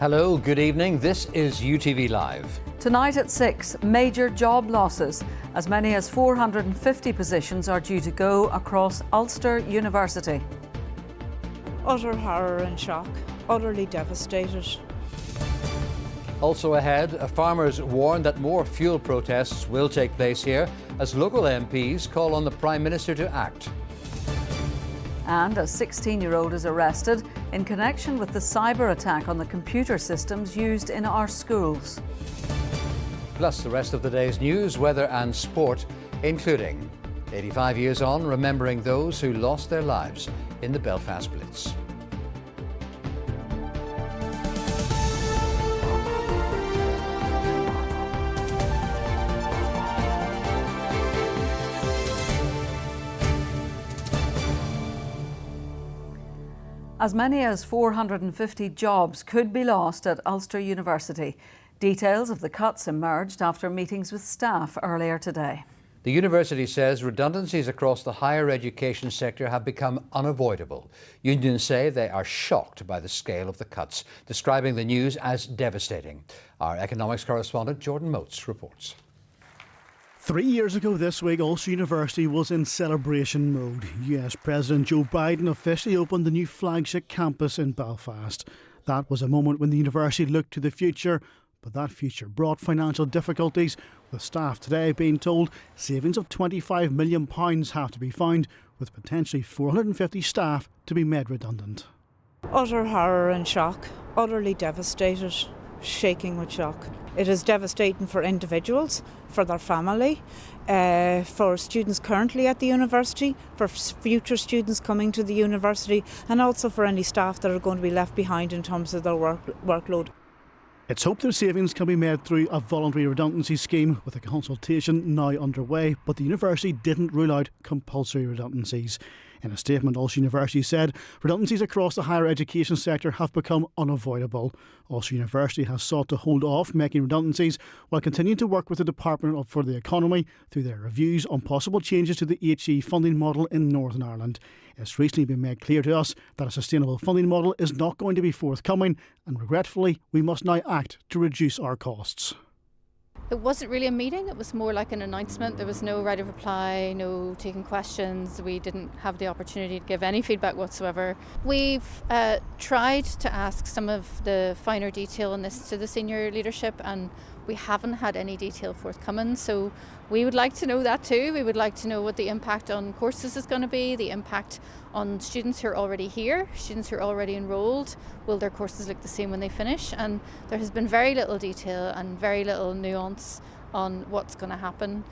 Hello, good evening. This is UTV Live. Tonight at 6, major job losses. As many as 450 positions are due to go across Ulster University. Utter horror and shock, utterly devastated. Also ahead, farmers warn that more fuel protests will take place here as local MPs call on the Prime Minister to act. And a 16-year-old is arrested in connection with the cyber attack on the computer systems used in our schools. Plus the rest of the day's news, weather and sport, including 85 years on, remembering those who lost their lives in the Belfast Blitz. As many as 450 jobs could be lost at Ulster University. Details of the cuts emerged after meetings with staff earlier today. The university says redundancies across the higher education sector have become unavoidable. Unions say they are shocked by the scale of the cuts, describing the news as devastating. Our economics correspondent Jordan Moats reports. 3 years ago this week, Ulster University was in celebration mode. US President Joe Biden officially opened the new flagship campus in Belfast. That was a moment when the university looked to the future, but that future brought financial difficulties, with staff today being told savings of £25 million have to be found, with potentially 450 staff to be made redundant. Utter horror and shock, utterly devastated, shaking with shock. It is devastating for individuals, for their family, for students currently at the university, for future students coming to the university, and also for any staff that are going to be left behind in terms of their workload. It's hoped their savings can be made through a voluntary redundancy scheme, with a consultation now underway, but the university didn't rule out compulsory redundancies. In a statement, Ulster University said redundancies across the higher education sector have become unavoidable. Ulster University has sought to hold off making redundancies while continuing to work with the Department for the Economy through their reviews on possible changes to the HE funding model in Northern Ireland. It's recently been made clear to us that a sustainable funding model is not going to be forthcoming, and regretfully, we must now act to reduce our costs. It wasn't really a meeting, it was more like an announcement. There was no right of reply, no taking questions. We didn't have the opportunity to give any feedback whatsoever. We've tried to ask some of the finer detail on this to the senior leadership, and we haven't had any detail forthcoming. So we would like to know that too. We would like to know what the impact on courses is going to be, the impact on students who are already here, students who are already enrolled. Will their courses look the same when they finish? And there has been very little detail and very little nuance on what's going to happen.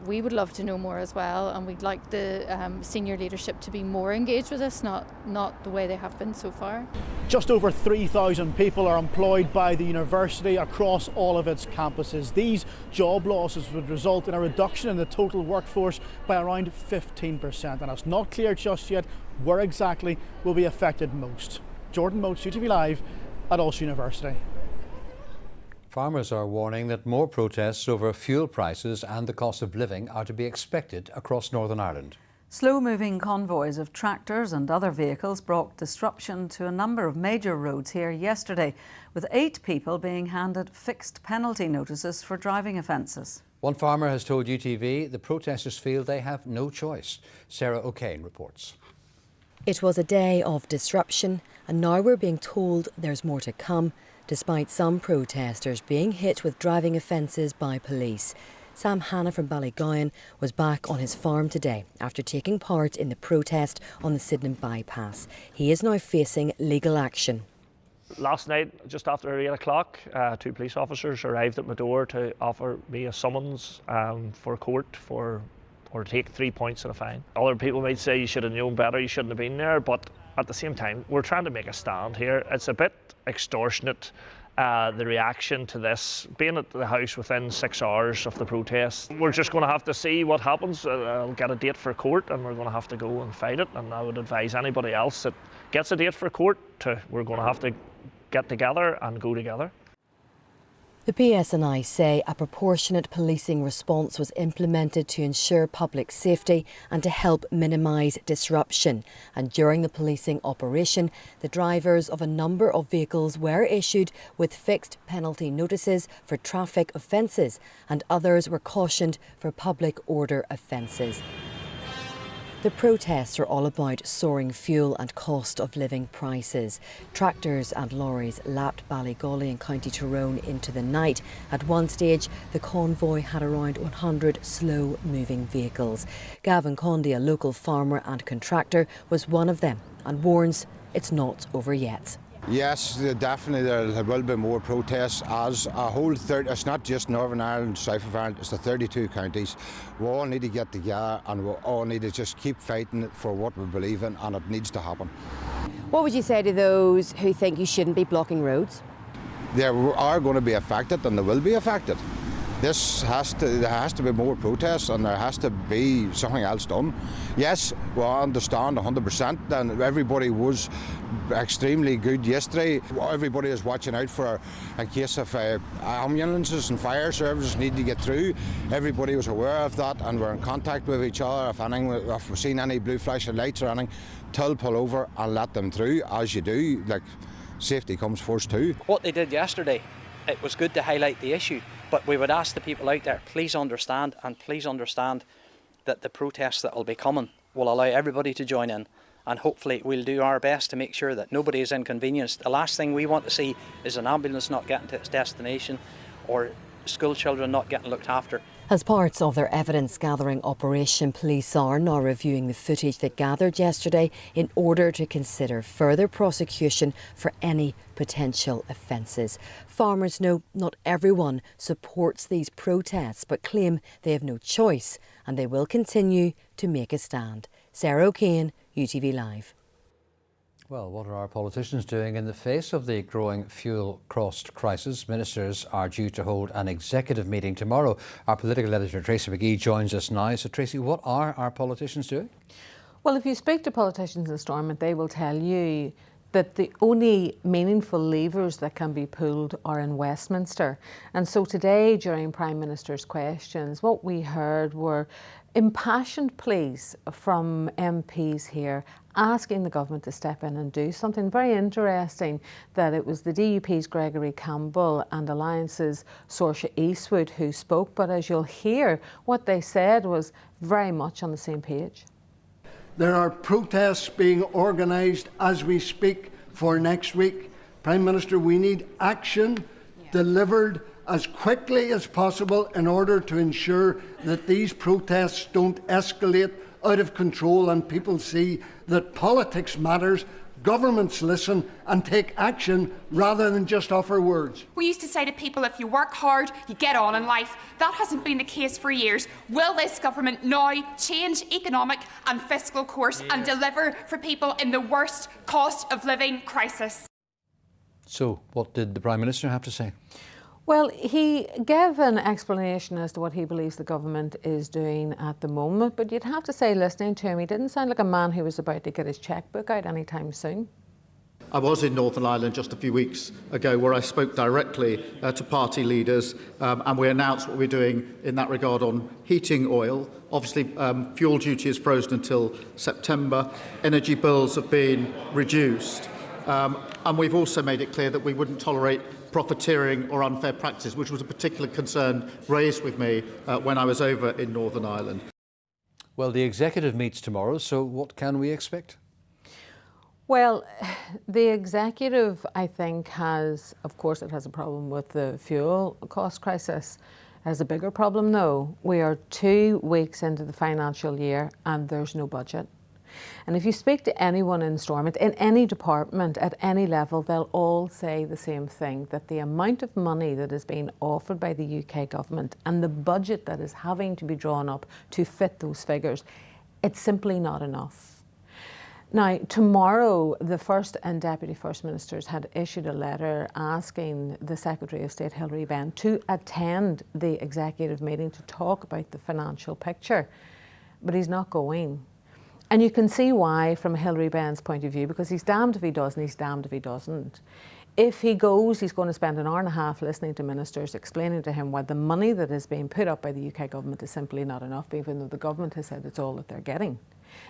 We would love to know more as well, and we'd like the senior leadership to be more engaged with us, not the way they have been so far. Just over 3,000 people are employed by the university across all of its campuses. These job losses would result in a reduction in the total workforce by around 15%, and it's not clear just yet where exactly will be affected most. Jordan Moats, UTV Live at Ulster University. Farmers are warning that more protests over fuel prices and the cost of living are to be expected across Northern Ireland. Slow-moving convoys of tractors and other vehicles brought disruption to a number of major roads here yesterday, with 8 people being handed fixed penalty notices for driving offences. One farmer has told UTV the protesters feel they have no choice. Sarah O'Kane reports. It was a day of disruption, and now we're being told there's more to come, despite some protesters being hit with driving offences by police. Sam Hanna from Ballygowan was back on his farm today after taking part in the protest on the Sydenham bypass. He is now facing legal action. Last night, just after 8 o'clock, 2 police officers arrived at my door to offer me a summons for court or take 3 points and a fine. Other people might say you should have known better, you shouldn't have been there, but at the same time, we're trying to make a stand here. It's a bit extortionate, the reaction to this, being at the house within 6 hours of the protest. We're just going to have to see what happens. I'll get a date for court and we're going to have to go and fight it, and I would advise anybody else that gets a date for court we're going to have to get together and go together. The PSNI say a proportionate policing response was implemented to ensure public safety and to help minimise disruption. And during the policing operation, the drivers of a number of vehicles were issued with fixed penalty notices for traffic offences, and others were cautioned for public order offences. The protests are all about soaring fuel and cost of living prices. Tractors and lorries lapped Ballygolly in County Tyrone into the night. At one stage, the convoy had around 100 slow-moving vehicles. Gavin Condy, a local farmer and contractor, was one of them and warns it's not over yet. Yes, definitely there will be more protests as a whole. It's not just Northern Ireland, South of Ireland, it's the 32 counties. We all need to get together and we all need to just keep fighting for what we believe in, and it needs to happen. What would you say to those who think you shouldn't be blocking roads? They are going to be affected and they will be affected. There has to be more protests and there has to be something else done. Yes, we understand 100%, and everybody was extremely good yesterday. Everybody is watching out for a case of ambulances and fire services need to get through. Everybody was aware of that and we're in contact with each other. If we've seen any blue flashing lights or anything, pull over and let them through, as you do. Like, safety comes first too. What they did yesterday, it was good to highlight the issue, but we would ask the people out there, please understand that the protests that will be coming will allow everybody to join in, and hopefully we'll do our best to make sure that nobody is inconvenienced. The last thing we want to see is an ambulance not getting to its destination or school children not getting looked after. As part of their evidence-gathering operation, police are now reviewing the footage that gathered yesterday in order to consider further prosecution for any potential offences. Farmers know not everyone supports these protests, but claim they have no choice and they will continue to make a stand. Sarah O'Kane, UTV Live. Well, what are our politicians doing in the face of the growing fuel cost crisis? Ministers are due to hold an executive meeting tomorrow. Our political editor Tracy McGee joins us now. So Tracy, what are our politicians doing? Well, if you speak to politicians in Stormont, they will tell you that the only meaningful levers that can be pulled are in Westminster. And so today, during Prime Minister's questions, what we heard were impassioned pleas from MPs here asking the government to step in and do something. Very interesting that it was the DUP's Gregory Campbell and Alliance's Saoirse Eastwood who spoke, but as you'll hear, what they said was very much on the same page. There are protests being organised as we speak for next week. Prime Minister, we need action delivered as quickly as possible in order to ensure that these protests don't escalate out of control and people see that politics matters, governments listen and take action rather than just offer words. We used to say to people, if you work hard, you get on in life. That hasn't been the case for years. Will this government now change economic and fiscal course and deliver for people in the worst cost of living crisis? So, what did the Prime Minister have to say? Well, he gave an explanation as to what he believes the government is doing at the moment, but you'd have to say, listening to him, he didn't sound like a man who was about to get his chequebook out anytime soon. I was in Northern Ireland just a few weeks ago where I spoke directly to party leaders and we announced what we're doing in that regard on heating oil. Obviously, fuel duty is frozen until September. Energy bills have been reduced. And we've also made it clear that we wouldn't tolerate profiteering or unfair practices, which was a particular concern raised with me when I was over in Northern Ireland. Well, the executive meets tomorrow, so what can we expect? Well, the executive, I think, has, of course, it has a problem with the fuel cost crisis. It has a bigger problem, though. We are 2 weeks into the financial year and there's no budget. And if you speak to anyone in Stormont, in any department, at any level, they'll all say the same thing, that the amount of money that is being offered by the UK government and the budget that is having to be drawn up to fit those figures, it's simply not enough. Now, tomorrow, the First and Deputy First Ministers had issued a letter asking the Secretary of State, Hilary Benn, to attend the executive meeting to talk about the financial picture, but he's not going. And you can see why from Hilary Benn's point of view, because he's damned if he does and he's damned if he doesn't. If he goes, he's going to spend an hour and a half listening to ministers, explaining to him why the money that is being put up by the UK government is simply not enough, even though the government has said it's all that they're getting.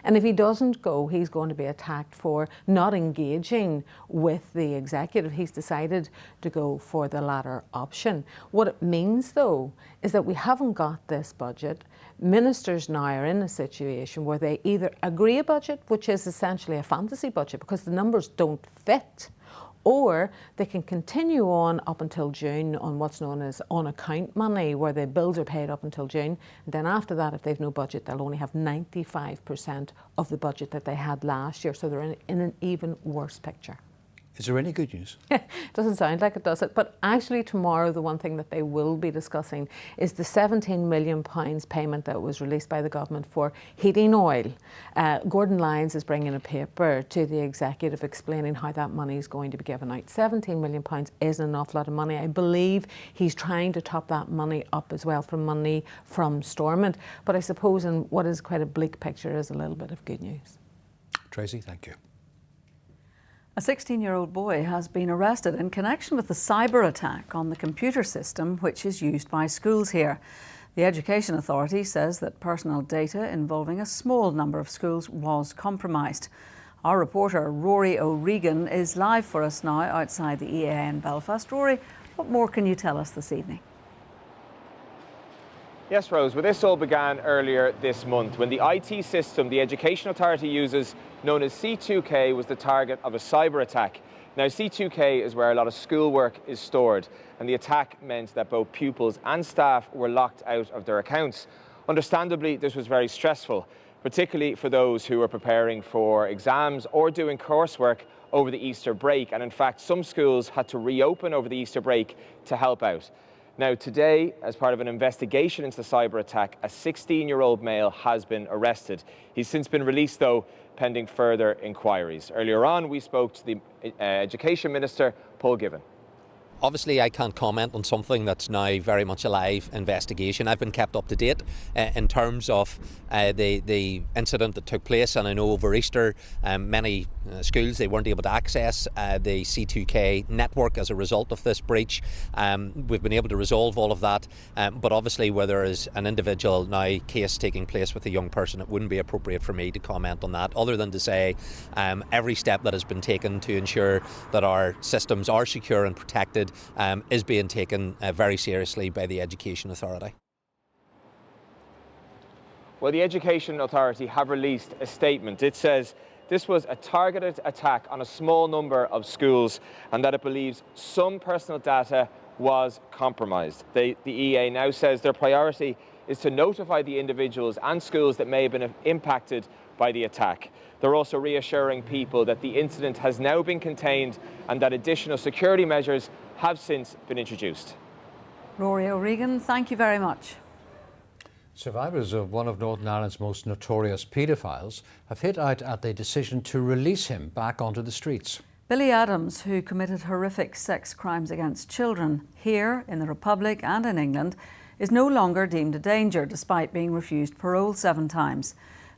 And if he doesn't go, he's going to be attacked for not engaging with the executive. He's decided to go for the latter option. What it means, though, is that we haven't got this budget. Ministers now are in a situation where they either agree a budget, which is essentially a fantasy budget because the numbers don't fit, or they can continue on up until June on what's known as on-account money, where the bills are paid up until June. And then after that, if they've no budget, they'll only have 95% of the budget that they had last year. So they're in an even worse picture. Is there any good news? Doesn't sound like it, does it? But actually tomorrow, the one thing that they will be discussing is the £17 million payment that was released by the government for heating oil. Gordon Lyons is bringing a paper to the executive explaining how that money is going to be given out. £17 million is an awful lot of money. I believe he's trying to top that money up as well from money from Stormont. But I suppose in what is quite a bleak picture is a little bit of good news. Tracy, thank you. A 16-year-old boy has been arrested in connection with the cyber attack on the computer system which is used by schools here. The Education Authority says that personal data involving a small number of schools was compromised. Our reporter Rory O'Regan is live for us now outside the EA in Belfast. Rory, what more can you tell us this evening? Yes, Rose. Well, this all began earlier this month when the IT system the Education Authority uses, known as C2K, was the target of a cyber attack. Now, C2K is where a lot of schoolwork is stored, and the attack meant that both pupils and staff were locked out of their accounts. Understandably, this was very stressful, particularly for those who were preparing for exams or doing coursework over the Easter break. And in fact, some schools had to reopen over the Easter break to help out. Now, today, as part of an investigation into the cyber attack, a 16-year-old male has been arrested. He's since been released, though, pending further inquiries. Earlier on, we spoke to the Education Minister, Paul Givan. Obviously, I can't comment on something that's now very much a live investigation. I've been kept up to date in terms of the incident that took place, and I know over Easter many schools, they weren't able to access the C2K network as a result of this breach. We've been able to resolve all of that, but obviously where there is an individual now case taking place with a young person, it wouldn't be appropriate for me to comment on that, other than to say every step that has been taken to ensure that our systems are secure and protected is being taken very seriously by the Education Authority. Well, the Education Authority have released a statement. It says this was a targeted attack on a small number of schools and that it believes some personal data was compromised. The EA now says their priority is to notify the individuals and schools that may have been impacted by the attack. They're also reassuring people that the incident has now been contained and that additional security measures have since been introduced. Rory O'Regan, thank you very much. Survivors of one of Northern Ireland's most notorious paedophiles have hit out at the decision to release him back onto the streets. Billy Adams, who committed horrific sex crimes against children here in the Republic and in England, is no longer deemed a danger despite being refused parole 7 times.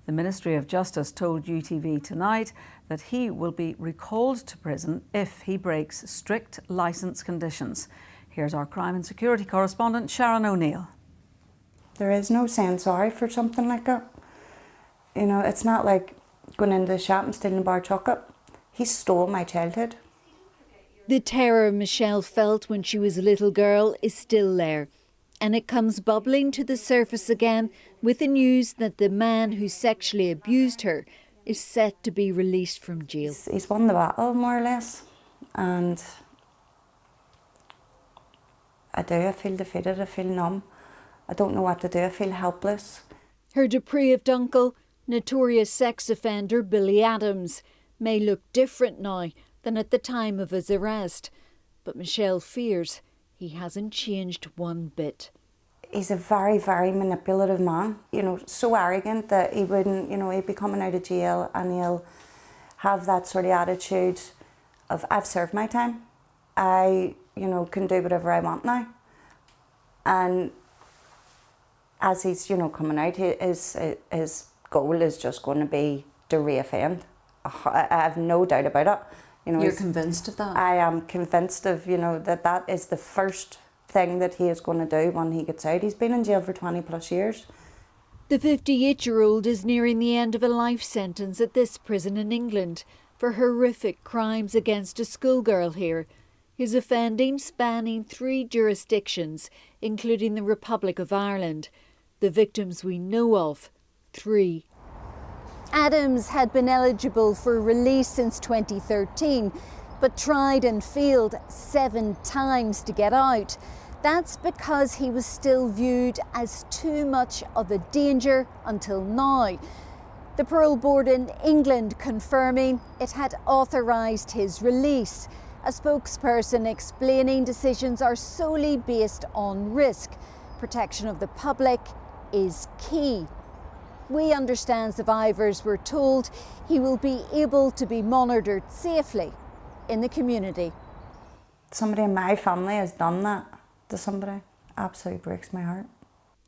The Ministry of Justice told UTV tonight that he will be recalled to prison if he breaks strict licence conditions. Here's our crime and security correspondent Sharon O'Neill. There is no saying sorry for something like that. You know, it's not like going into the shop and stealing a bar of chocolate. He stole my childhood. The terror Michelle felt when she was a little girl is still there. And it comes bubbling to the surface again with the news that the man who sexually abused her is set to be released from jail. He's won the battle, more or less. And I feel defeated, I feel numb. I don't know what to do, I feel helpless. Her depraved uncle, notorious sex offender Billy Adams, may look different now than at the time of his arrest. But Michelle fears he hasn't changed one bit. He's a very, very manipulative man, you know, so arrogant that he wouldn't, you know, he'd be coming out of jail and he'll have that sort of attitude of, I've served my time. I, you know, can do whatever I want now. And as he's, you know, coming out, his goal is just going to be to reoffend. I have no doubt about it. You know, You're convinced of that? I am convinced of, you know, that is the first thing that he is going to do when he gets out. He's been in jail for 20 plus years. The 58-year-old is nearing the end of a life sentence at this prison in England for horrific crimes against a schoolgirl here. His offending spanning 3 jurisdictions, including the Republic of Ireland. The victims we know of, 3. Adams had been eligible for release since 2013, but tried and failed 7 times to get out. That's because he was still viewed as too much of a danger until now. The parole board in England confirming it had authorised his release. A spokesperson explaining decisions are solely based on risk. Protection of the public is key. We understand survivors were told he will be able to be monitored safely in the community. Somebody in my family has done that to somebody. Absolutely breaks my heart.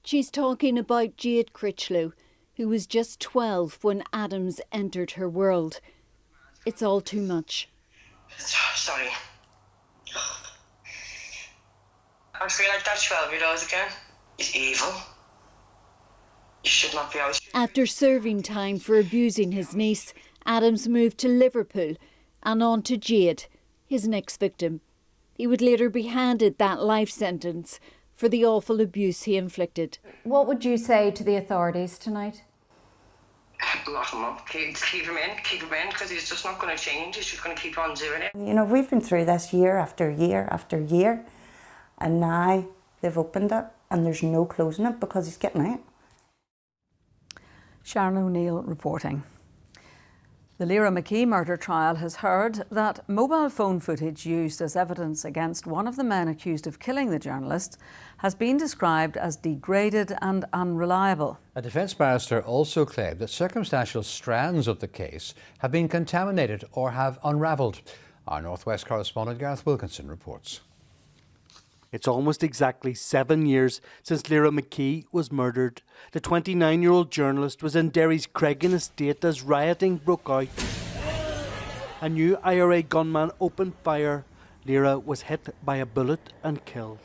She's talking about Jade Critchlow, who was just 12 when Adams entered her world. It's all too much. Sorry. I feel like that 12-year-old again is evil. You should not be out. After serving time for abusing his niece, Adams moved to Liverpool and on to Jade, his next victim. He would later be handed that life sentence for the awful abuse he inflicted. What would you say to the authorities tonight? Lock him up, keep him in, because he's just not going to change. He's just going to keep on doing it. You know, we've been through this year after year after year, and now they've opened it and there's no closing it because he's getting out. Sharon O'Neill reporting. The Lyra McKee murder trial has heard that mobile phone footage used as evidence against one of the men accused of killing the journalist has been described as degraded and unreliable. A defence barrister also claimed that circumstantial strands of the case have been contaminated or have unravelled. Our Northwest correspondent Gareth Wilkinson reports. It's almost exactly 7 years since Lyra McKee was murdered. The 29-year-old journalist was in Derry's Craigan estate as rioting broke out. A new IRA gunman opened fire. Lyra was hit by a bullet and killed.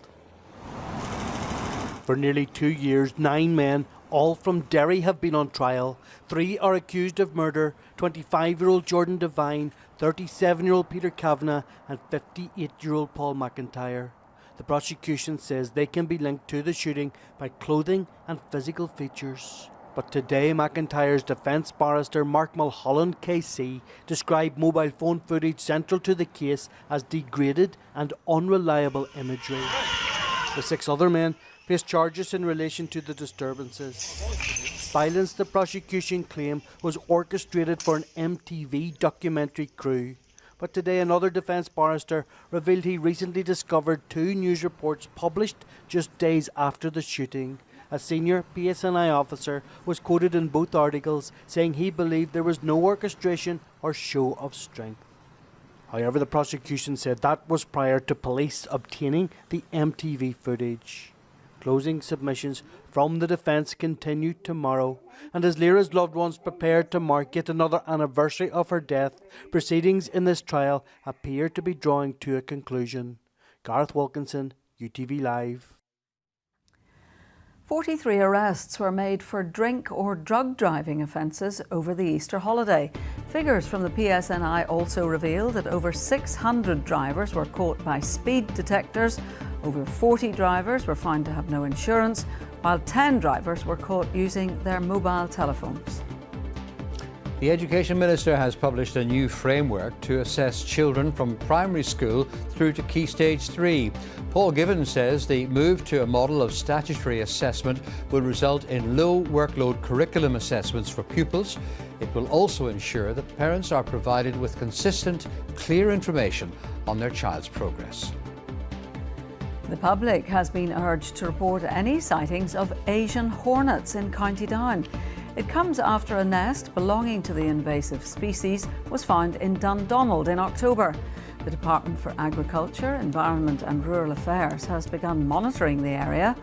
For nearly 2 years, 9 men, all from Derry, have been on trial. 3 are accused of murder: 25-year-old Jordan Devine, 37-year-old Peter Kavanagh and 58-year-old Paul McIntyre. The prosecution says they can be linked to the shooting by clothing and physical features. But today, McIntyre's defence barrister Mark Mulholland KC described mobile phone footage central to the case as degraded and unreliable imagery. The 6 other men face charges in relation to the disturbances. Violence, the prosecution claim, was orchestrated for an MTV documentary crew. But today another defence barrister revealed he recently discovered 2 news reports published just days after the shooting. A senior PSNI officer was quoted in both articles saying he believed there was no orchestration or show of strength. However, the prosecution said that was prior to police obtaining the MTV footage. Closing submissions from the defence continue tomorrow, and as Lyra's loved ones prepared to mark yet another anniversary of her death, proceedings in this trial appear to be drawing to a conclusion. Gareth Wilkinson, UTV Live. 43 arrests were made for drink or drug driving offences over the Easter holiday. Figures from the PSNI also reveal that over 600 drivers were caught by speed detectors. Over 40 drivers were found to have no insurance, while 10 drivers were caught using their mobile telephones. The Education Minister has published a new framework to assess children from primary school through to Key Stage 3. Paul Gibbons says the move to a model of statutory assessment will result in low workload curriculum assessments for pupils. It will also ensure that parents are provided with consistent, clear information on their child's progress. The public has been urged to report any sightings of Asian hornets in County Down. It comes after a nest belonging to the invasive species was found in Dundonald in October. The Department for Agriculture, Environment and Rural Affairs has begun monitoring the area.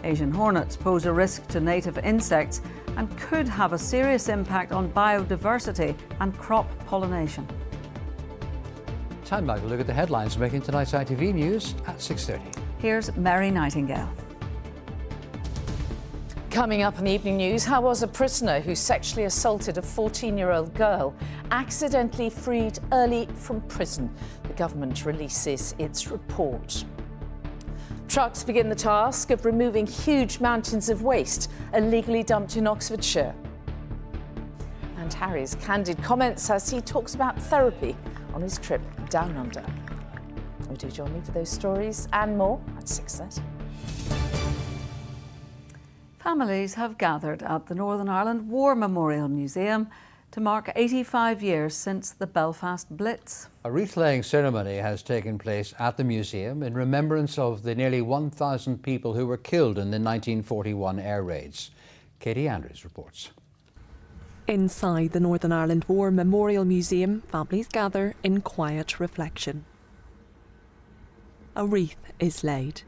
Asian hornets pose a risk to native insects and could have a serious impact on biodiversity and crop pollination. Time now to look at the headlines making tonight's ITV News at 6:30. Here's Mary Nightingale. Coming up in the evening news, how was a prisoner who sexually assaulted a 14-year-old girl accidentally freed early from prison? The government releases its report. Trucks begin the task of removing huge mountains of waste illegally dumped in Oxfordshire. And Harry's candid comments as he talks about therapy on his trip down under. Oh, do join me for those stories and more at 6:30. Families have gathered at the Northern Ireland War Memorial Museum to mark 85 years since the Belfast Blitz. A wreath-laying ceremony has taken place at the museum in remembrance of the nearly 1,000 people who were killed in the 1941 air raids. Katie Andrews reports. Inside the Northern Ireland War Memorial Museum, families gather in quiet reflection. A wreath is laid.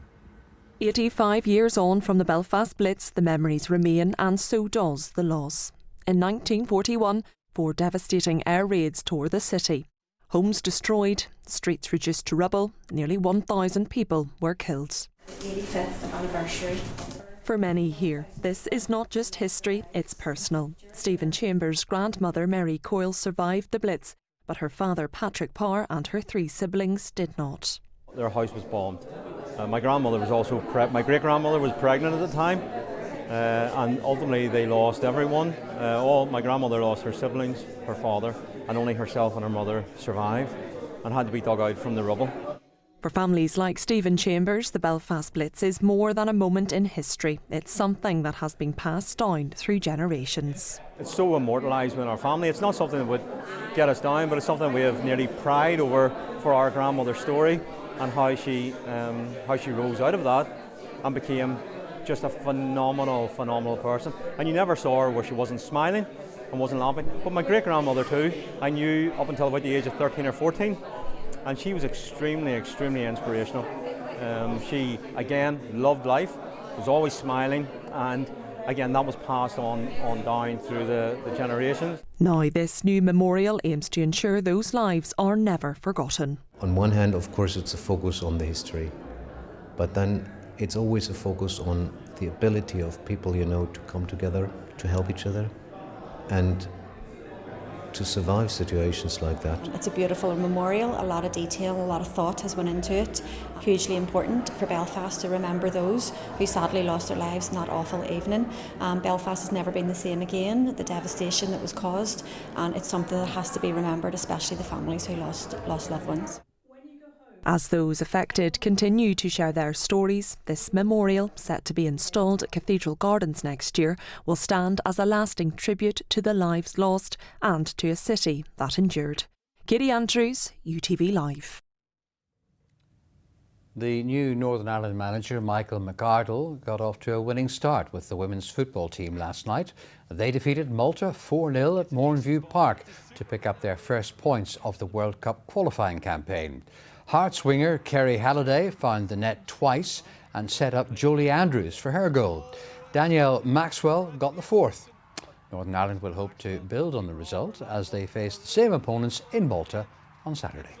85 years on from the Belfast Blitz, the memories remain, and so does the loss. In 1941, 4 devastating air raids tore the city. Homes destroyed, streets reduced to rubble, nearly 1,000 people were killed. 85th anniversary. For many here, this is not just history, it's personal. Stephen Chambers' grandmother Mary Coyle survived the Blitz, but her father Patrick Power and her 3 siblings did not. Their house was bombed. My grandmother was also my great-grandmother was pregnant at the time, and ultimately they lost everyone. My grandmother lost her siblings, her father, and only herself and her mother survived and had to be dug out from the rubble. For families like Stephen Chambers, the Belfast Blitz is more than a moment in history. It's something that has been passed down through generations. It's so immortalised in our family. It's not something that would get us down, but it's something we have nearly pride over for our grandmother's story and how she rose out of that and became just a phenomenal person. And you never saw her where she wasn't smiling and wasn't laughing. But my great-grandmother too, I knew up until about the age of 13 or 14. And she was extremely inspirational. She, again, loved life, was always smiling, and again, that was passed on down through the generations. Now, this new memorial aims to ensure those lives are never forgotten. On one hand, of course, it's a focus on the history, but then it's always a focus on the ability of people, to come together, to help each other, and to survive situations like that. It's a beautiful memorial, a lot of detail, a lot of thought has went into it. Hugely important for Belfast to remember those who sadly lost their lives in that awful evening. Belfast has never been the same again, the devastation that was caused, and it's something that has to be remembered, especially the families who lost loved ones. As those affected continue to share their stories, this memorial, set to be installed at Cathedral Gardens next year, will stand as a lasting tribute to the lives lost and to a city that endured. Katie Andrews, UTV Live. The new Northern Ireland manager, Michael McArdle, got off to a winning start with the women's football team last night. They defeated Malta 4-0 at Mourneview Park to pick up their first points of the World Cup qualifying campaign. Hearts winger Kerry Halliday found the net twice and set up Jolie Andrews for her goal. Danielle Maxwell got the fourth. Northern Ireland will hope to build on the result as they face the same opponents in Malta on Saturday.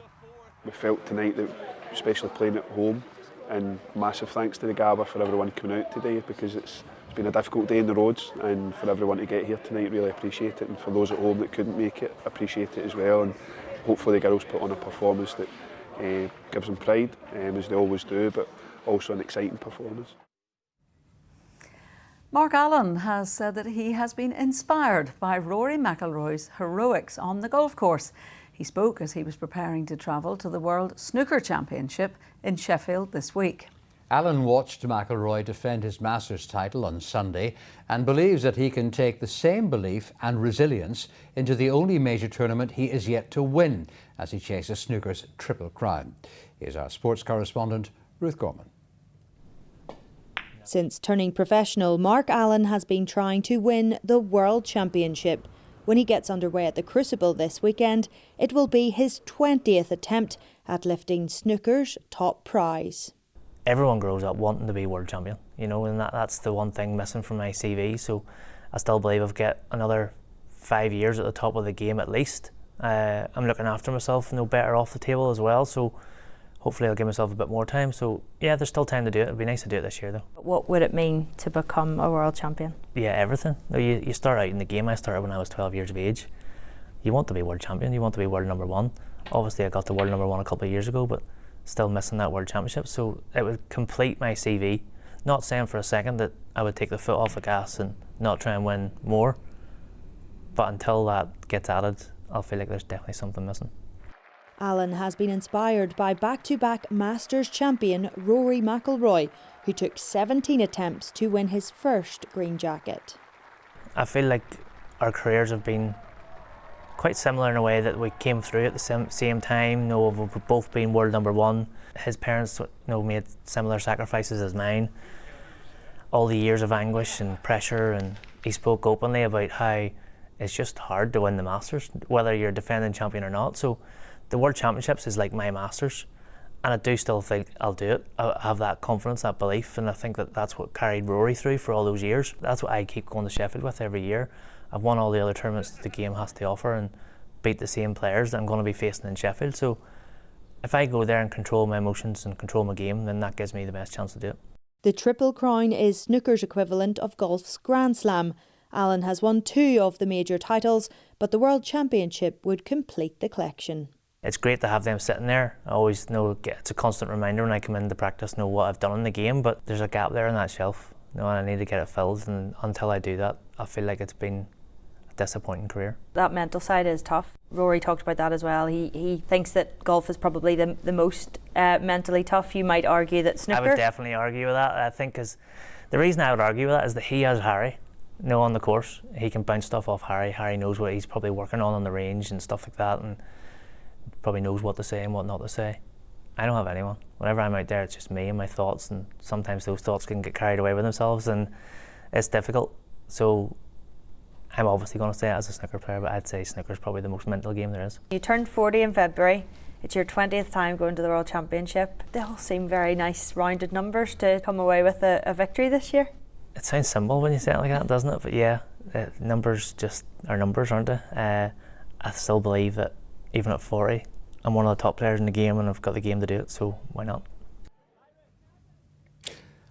We felt tonight that, especially playing at home, and massive thanks to the Gabba for everyone coming out today, because it's been a difficult day in the roads, and for everyone to get here tonight, really appreciate it, and for those at home that couldn't make it, appreciate it as well, and hopefully the girls put on a performance that gives them pride, as they always do, but also an exciting performance. Mark Allen has said that he has been inspired by Rory McIlroy's heroics on the golf course. He spoke as he was preparing to travel to the World Snooker Championship in Sheffield this week. Allen watched McIlroy defend his Masters title on Sunday and believes that he can take the same belief and resilience into the only major tournament he is yet to win as he chases snooker's Triple Crown. Here's our sports correspondent, Ruth Gorman. Since turning professional, Mark Allen has been trying to win the World Championship. When he gets underway at the Crucible this weekend, it will be his 20th attempt at lifting snooker's top prize. Everyone grows up wanting to be world champion, and that's the one thing missing from my CV. So I still believe I've got another 5 years at the top of the game at least, I'm looking after myself, no better off the table as well, so hopefully I'll give myself a bit more time. So yeah, there's still time to do it. It'd be nice to do it this year though. What would it mean to become a world champion? Yeah, everything. You start out in the game. I started when I was 12 years of age. You want to be world champion, you want to be world number one. Obviously I got to world number one a couple of years ago, but still missing that world championship. So it would complete my CV. Not saying for a second that I would take the foot off the gas and not try and win more, but until that gets added, I'll feel like there's definitely something missing. Alan has been inspired by back-to-back Masters champion Rory McIlroy, who took 17 attempts to win his first green jacket. I feel like our careers have been quite similar in a way that we came through at the same time. We've both been world number one. His parents made similar sacrifices as mine. All the years of anguish and pressure, and he spoke openly about how it's just hard to win the Masters, whether you're defending champion or not. So the World Championships is like my Masters, and I do still think I'll do it. I have that confidence, that belief, and I think that that's what carried Rory through for all those years. That's what I keep going to Sheffield with every year. I've won all the other tournaments that the game has to offer and beat the same players that I'm going to be facing in Sheffield. So if I go there and control my emotions and control my game, then that gives me the best chance to do it. The Triple Crown is snooker's equivalent of golf's Grand Slam. Alan has won 2 of the major titles, but the World Championship would complete the collection. It's great to have them sitting there. I always know it's a constant reminder when I come into practice, know what I've done in the game, but there's a gap there on that shelf, and I need to get it filled, and until I do that, I feel like it's been a disappointing career. That mental side is tough. Rory talked about that as well. He thinks that golf is probably the most mentally tough. You might argue that snooker... I would definitely argue with that. I think the reason I would argue with that is that he has Harry. On the course, he can bounce stuff off Harry. Harry knows what he's probably working on the range and stuff like that, and probably knows what to say and what not to say. I don't have anyone. Whenever I'm out there, it's just me and my thoughts, and sometimes those thoughts can get carried away with themselves, and it's difficult. So I'm obviously going to say it as a snooker player, but I'd say snooker's probably the most mental game there is. You turned 40 in February. It's your 20th time going to the World Championship. They all seem very nice, rounded numbers to come away with a victory this year. It sounds simple when you say it like that, doesn't it? But yeah, numbers just are numbers, aren't they? I still believe that even at 40, I'm one of the top players in the game, and I've got the game to do it, so why not?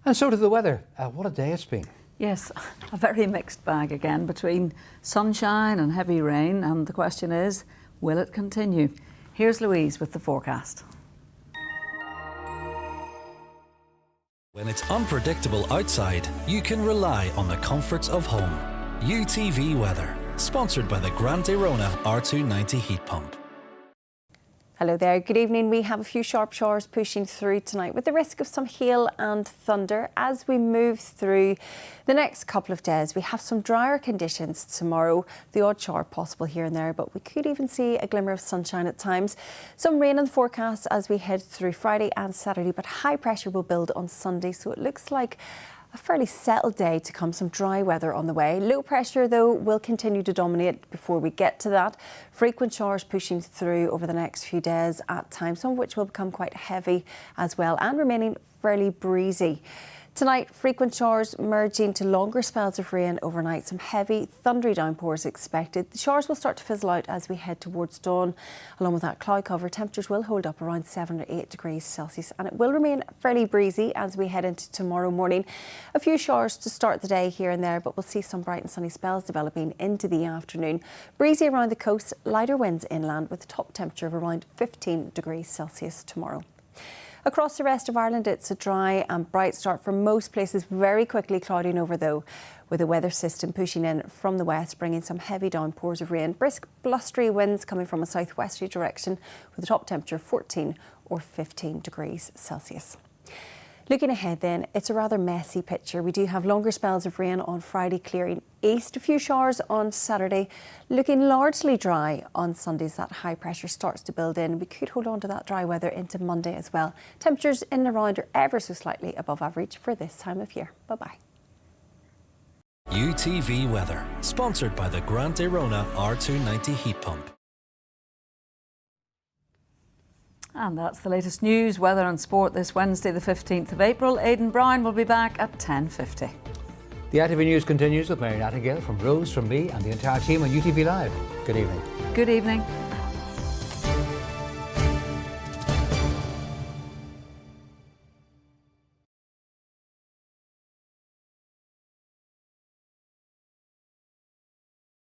And so to the weather. What a day it's been. Yes, a very mixed bag again between sunshine and heavy rain, and the question is, will it continue? Here's Louise with the forecast. When it's unpredictable outside, you can rely on the comforts of home. UTV weather, sponsored by the Grande Rona R290 heat pump. Hello there, good evening. We have a few sharp showers pushing through tonight with the risk of some hail and thunder as we move through the next couple of days. We have some drier conditions tomorrow, the odd shower possible here and there, but we could even see a glimmer of sunshine at times. Some rain in the forecast as we head through Friday and Saturday, but high pressure will build on Sunday, so it looks like a fairly settled day to come, some dry weather on the way. Low pressure, though, will continue to dominate before we get to that. Frequent showers pushing through over the next few days at times, some of which will become quite heavy as well and remaining fairly breezy. Tonight, frequent showers merging to longer spells of rain overnight. Some heavy, thundery downpours expected. The showers will start to fizzle out as we head towards dawn. Along with that cloud cover, temperatures will hold up around 7 or 8 degrees Celsius, and it will remain fairly breezy as we head into tomorrow morning. A few showers to start the day here and there, but we'll see some bright and sunny spells developing into the afternoon. Breezy around the coast, lighter winds inland with a top temperature of around 15 degrees Celsius tomorrow. Across the rest of Ireland, it's a dry and bright start for most places, very quickly clouding over though, with a weather system pushing in from the west, bringing some heavy downpours of rain. Brisk, blustery winds coming from a southwesterly direction with a top temperature of 14 or 15 degrees Celsius. Looking ahead then, it's a rather messy picture. We do have longer spells of rain on Friday, clearing east. A few showers on Saturday, looking largely dry on Sundays. That high pressure starts to build in. We could hold on to that dry weather into Monday as well. Temperatures in and around are ever so slightly above average for this time of year. Bye-bye. UTV weather, sponsored by the Grande Rona R290 heat pump. And that's the latest news, weather and sport this Wednesday, the 15th of April. Aidan Brown will be back at 10:50. The ITV News continues with Mary Nightingale, from Rose, from me and the entire team on UTV Live. Good evening. Good evening.